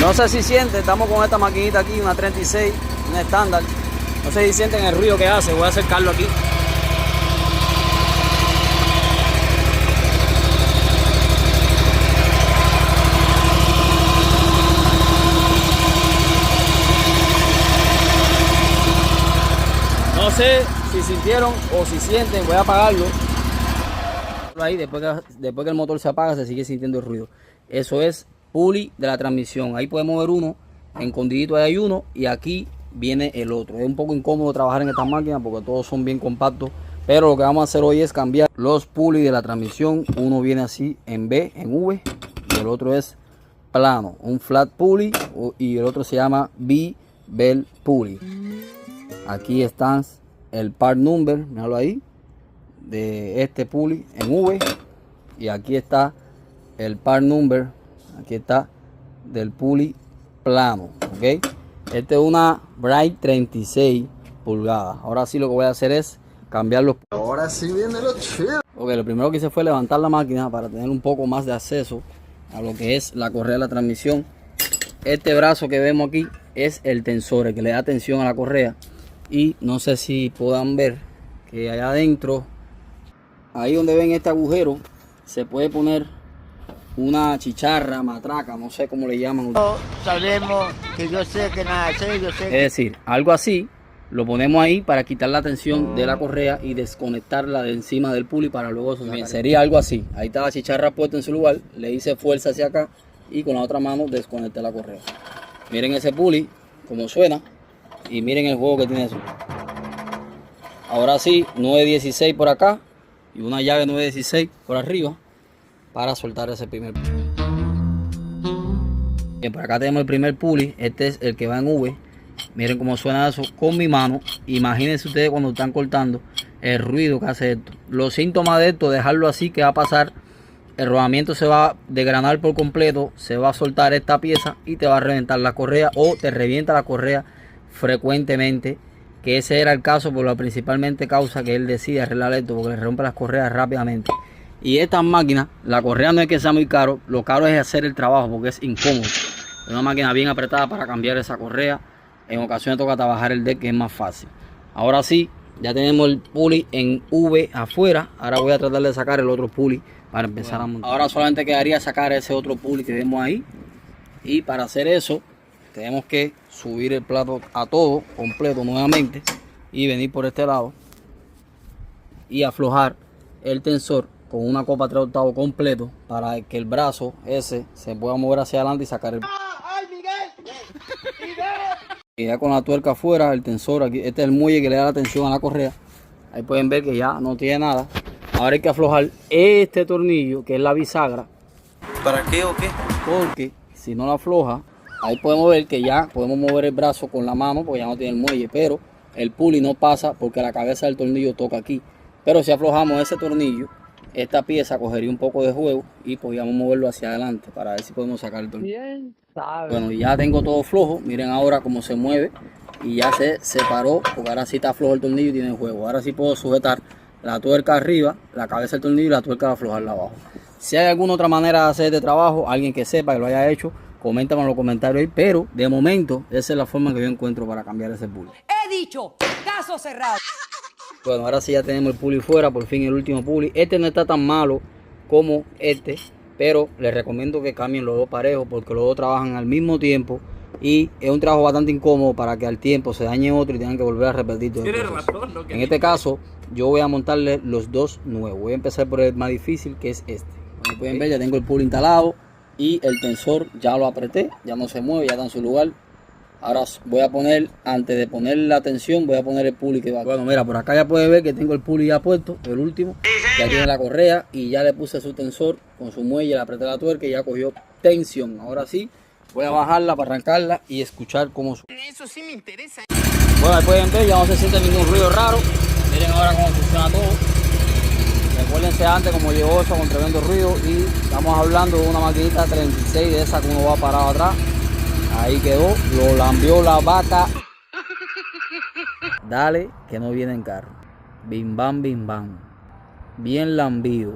No sé si sienten, estamos con esta maquinita aquí, una 36, una estándar. No sé si sienten el ruido que hace, voy a acercarlo aquí. No sé si sintieron o si sienten, voy a apagarlo. Ahí, después que el motor se apaga, se sigue sintiendo el ruido. Eso es pulley de la transmisión. Ahí podemos ver uno, escondidito ahí hay uno y aquí viene el otro. Es un poco incómodo trabajar en estas máquinas porque todos son bien compactos. Pero lo que vamos a hacer hoy es cambiar los pulleys de la transmisión. Uno viene así en B, en V, y el otro es plano, un flat pulley, y el otro se llama B-Bell pulley. Aquí están el part number, míralo ahí, de este pulley en V, y aquí está el part number, aquí está del pulley plano, ok. Este es una Bright 36 pulgadas. Ahora sí lo que voy a hacer es cambiar los. Ahora sí viene lo chido. Ok, lo primero que hice fue levantar la máquina para tener un poco más de acceso a lo que es la correa de la transmisión. Este brazo que vemos aquí es el tensor, el que le da tensión a la correa. Y no sé si puedan ver que allá adentro, ahí donde ven este agujero, se puede poner una chicharra, matraca, no sé cómo le llaman. No sabemos que yo sé que nada sé, yo sé. Es decir, algo así, lo ponemos ahí para quitar la tensión de la correa y desconectarla de encima del pulley para luego subir. Sería algo así. Ahí está la chicharra puesta en su lugar, le hice fuerza hacia acá y con la otra mano desconecté la correa. Miren ese pulley, como suena, y miren el juego que tiene eso. Ahora sí, 916 por acá y una llave 916 por arriba para soltar ese primer pulley. Bien, por acá tenemos el primer pulley, este es el que va en V. Miren cómo suena eso con mi mano. Imagínense ustedes cuando están cortando el ruido que hace esto. Los síntomas de esto, dejarlo así, que va a pasar, el rodamiento se va a desgranar por completo, se va a soltar esta pieza y te va a reventar la correa o te revienta la correa frecuentemente, que ese era el caso por la principalmente causa que él decide arreglar esto, porque le rompe las correas rápidamente. Y estas máquinas, la correa no es que sea muy caro, lo caro es hacer el trabajo porque es incómodo. Es una máquina bien apretada para cambiar esa correa. En ocasiones toca trabajar el deck, que es más fácil. Ahora sí, ya tenemos el pulley en V afuera. Ahora voy a tratar de sacar el otro pulley para empezar a montar. Ahora solamente quedaría sacar ese otro pulley que vemos ahí. Y para hacer eso, tenemos que subir el plato a todo completo nuevamente y venir por este lado y aflojar el tensor con una copa 3/8 completo para que el brazo ese se pueda mover hacia adelante y sacar el. ¡Ay, Miguel! Y ya con la tuerca afuera, el tensor aquí, este es el muelle que le da la tensión a la correa. Ahí pueden ver que ya no tiene nada. Ahora hay que aflojar este tornillo, que es la bisagra. ¿Para qué o qué? Porque si no la afloja, ahí podemos ver que ya podemos mover el brazo con la mano, porque ya no tiene el muelle. Pero el pulley no pasa porque la cabeza del tornillo toca aquí. Pero si aflojamos ese tornillo, esta pieza cogería un poco de juego y podríamos moverlo hacia adelante para ver si podemos sacar el tornillo. Bien, sabe. Bueno, ya tengo todo flojo. Miren ahora cómo se mueve y ya se separó, porque ahora sí está flojo el tornillo y tiene juego. Ahora sí puedo sujetar la tuerca arriba, la cabeza del tornillo y la tuerca de aflojarla abajo. Si hay alguna otra manera de hacer este trabajo, alguien que sepa que lo haya hecho, coméntame en los comentarios ahí. Pero de momento esa es la forma que yo encuentro para cambiar ese pulley. He dicho, caso cerrado. Bueno, ahora sí ya tenemos el pulley fuera, por fin el último pulley. Este no está tan malo como este, pero les recomiendo que cambien los dos parejos porque los dos trabajan al mismo tiempo y es un trabajo bastante incómodo para que al tiempo se dañe otro y tengan que volver a repetir todo el proceso. En este caso, yo voy a montarle los dos nuevos. Voy a empezar por el más difícil, que es este. Como pueden ver, ya tengo el pulley instalado y el tensor ya lo apreté, ya no se mueve, ya está en su lugar. Ahora voy a poner, antes de poner la tensión, voy a poner el pulley que va. Bueno, mira, por acá ya puede ver que tengo el pulley ya puesto, el último. Ya tiene la correa y ya le puse su tensor con su muelle, le apreté la tuerca y ya cogió tensión. Ahora sí, voy a bajarla para arrancarla y escuchar cómo suena. Eso sí me interesa. Bueno, ahí pueden ver, ya no se siente ningún ruido raro. Miren ahora cómo funciona todo. Recuérdense antes cómo llegó eso con tremendo ruido y estamos hablando de una maquinita 36 de esa que uno va parado atrás. Ahí quedó, lo lambió la vaca. Dale, que no viene en carro. Bim bam, bim bam. Bien lambido.